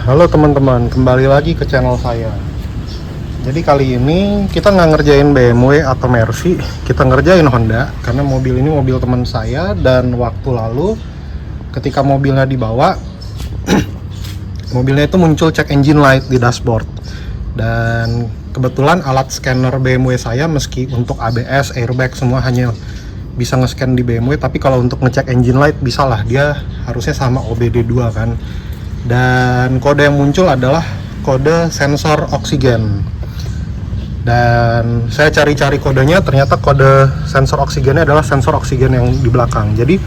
Halo teman-teman, kembali lagi ke channel saya. Jadi kali ini kita nggak ngerjain BMW atau Mercy, kita ngerjain Honda. Karena mobil ini mobil teman saya, dan waktu lalu ketika mobilnya dibawa mobilnya itu muncul check engine light di dashboard. Dan kebetulan alat scanner BMW saya, meski untuk ABS, airbag semua hanya bisa nge-scan di BMW, tapi kalau untuk ngecek engine light bisa lah, dia harusnya sama OBD2 kan. Dan kode yang muncul adalah kode sensor oksigen. Dan saya cari-cari kodenya, ternyata kode sensor oksigennya adalah sensor oksigen yang di belakang. Jadi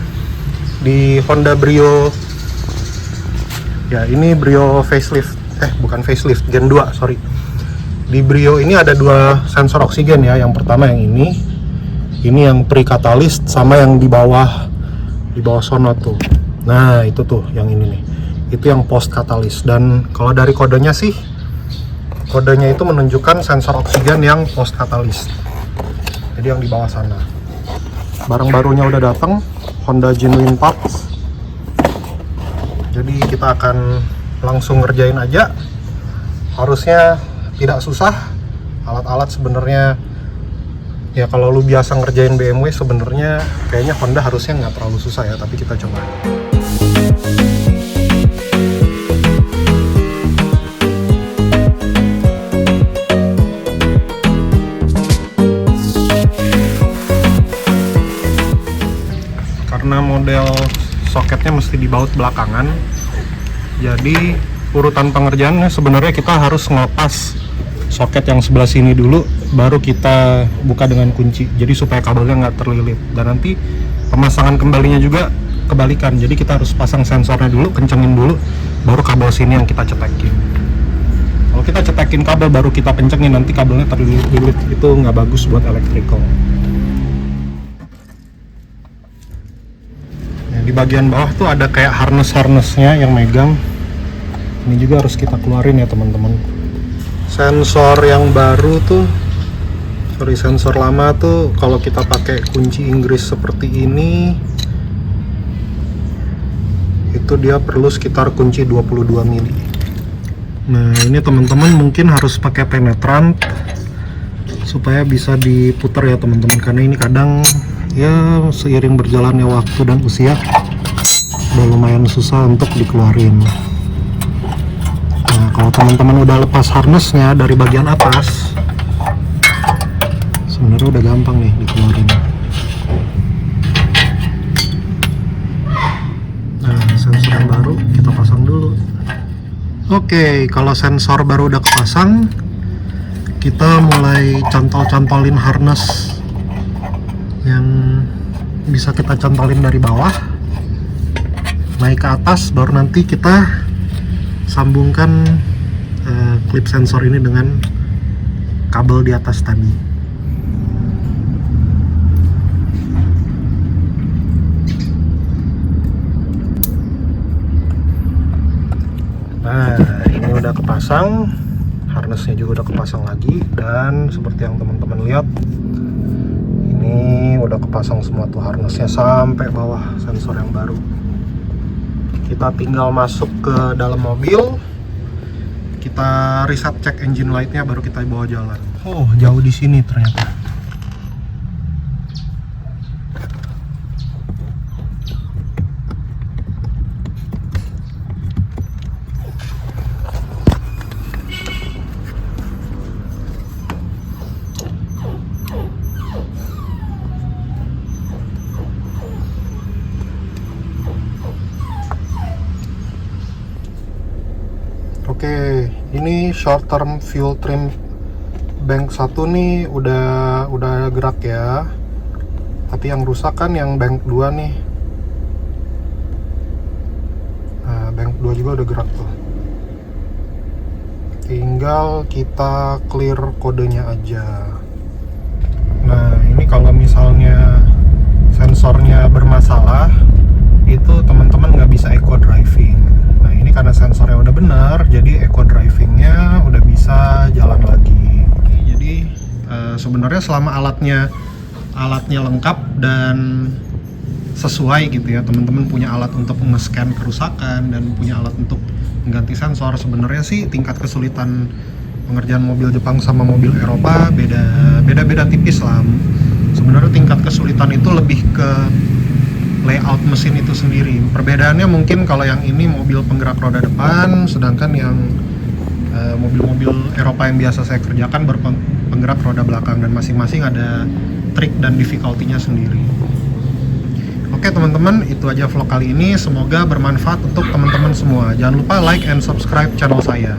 di Honda Brio, ya ini Brio facelift, bukan facelift, Gen 2, sorry. Di Brio ini ada dua sensor oksigen ya. Yang pertama yang ini yang pre-katalis, sama yang di bawah sono tuh. Nah itu tuh yang ini nih, itu yang post katalis. Dan kalau dari kodenya sih, kodenya itu menunjukkan sensor oksigen yang post katalis, jadi yang di bawah sana. Barang barunya udah datang, Honda Genuine Parts. Jadi kita akan langsung ngerjain aja, harusnya tidak susah. Alat-alat sebenarnya ya, kalau lu biasa ngerjain BMW sebenarnya kayaknya Honda harusnya nggak terlalu susah ya, tapi kita coba. Karena model soketnya mesti dibaut belakangan, jadi urutan pengerjaannya sebenarnya kita harus ngelepas soket yang sebelah sini dulu, baru kita buka dengan kunci, jadi supaya kabelnya nggak terlilit. Dan nanti pemasangan kembalinya juga kebalikan, jadi kita harus pasang sensornya dulu, kencengin dulu, baru kabel sini yang kita cetekin. Kalau kita cetekin kabel baru kita kencengin, nanti kabelnya terlilit, itu nggak bagus buat electrical. Di bagian bawah tuh ada kayak harness-harnessnya yang megang. Ini juga harus kita keluarin ya teman-teman. Sensor yang baru tuh, sensor lama tuh kalau kita pakai kunci Inggris seperti ini, itu dia perlu sekitar kunci 22 mili. Nah ini teman-teman mungkin harus pakai penetrant supaya bisa diputar ya teman-teman, karena ini kadang ya seiring berjalannya waktu dan usia udah lumayan susah untuk dikeluarin. Nah kalau teman-teman udah lepas harnessnya dari bagian atas, sebenarnya udah gampang nih dikeluarin. Nah sensor yang baru kita pasang dulu. Oke, kalau sensor baru udah kepasang, kita mulai cantol-cantolin harness yang bisa kita cantolin dari bawah naik ke atas, baru nanti kita sambungkan klip sensor ini dengan kabel di atas tadi. Nah ini udah kepasang, harnessnya juga udah kepasang lagi, dan seperti yang teman-teman lihat, ini udah kepasang semua tuh harnessnya sampai bawah sensor yang baru. Kita tinggal masuk ke dalam mobil, kita reset cek engine lightnya, baru kita bawa jalan. Oh jauh di sini ternyata. Oke, ini short term fuel trim bank 1 nih udah gerak ya. Tapi yang rusak kan yang bank 2 nih. Nah, bank 2 juga udah gerak tuh. Tinggal kita clear kodenya aja. Nah, ini kalau misalnya sensornya bermasalah, itu teman-teman nggak bisa eco driving. Nah ini karena sensornya udah benar, jadi eco drivingnya udah bisa jalan lagi. Jadi sebenarnya selama alatnya lengkap dan sesuai gitu ya, teman-teman punya alat untuk nge-scan kerusakan dan punya alat untuk mengganti sensor. Sebenarnya sih tingkat kesulitan pengerjaan mobil Jepang sama mobil Eropa beda tipis lah. Sebenarnya tingkat kesulitan itu lebih ke layout mesin itu sendiri. Perbedaannya mungkin kalau yang ini mobil penggerak roda depan, sedangkan yang mobil-mobil Eropa yang biasa saya kerjakan berpenggerak roda belakang, dan masing-masing ada trik dan difficulty-nya sendiri. Oke teman-teman, itu aja vlog kali ini. Semoga bermanfaat untuk teman-teman semua. Jangan lupa like and subscribe channel saya.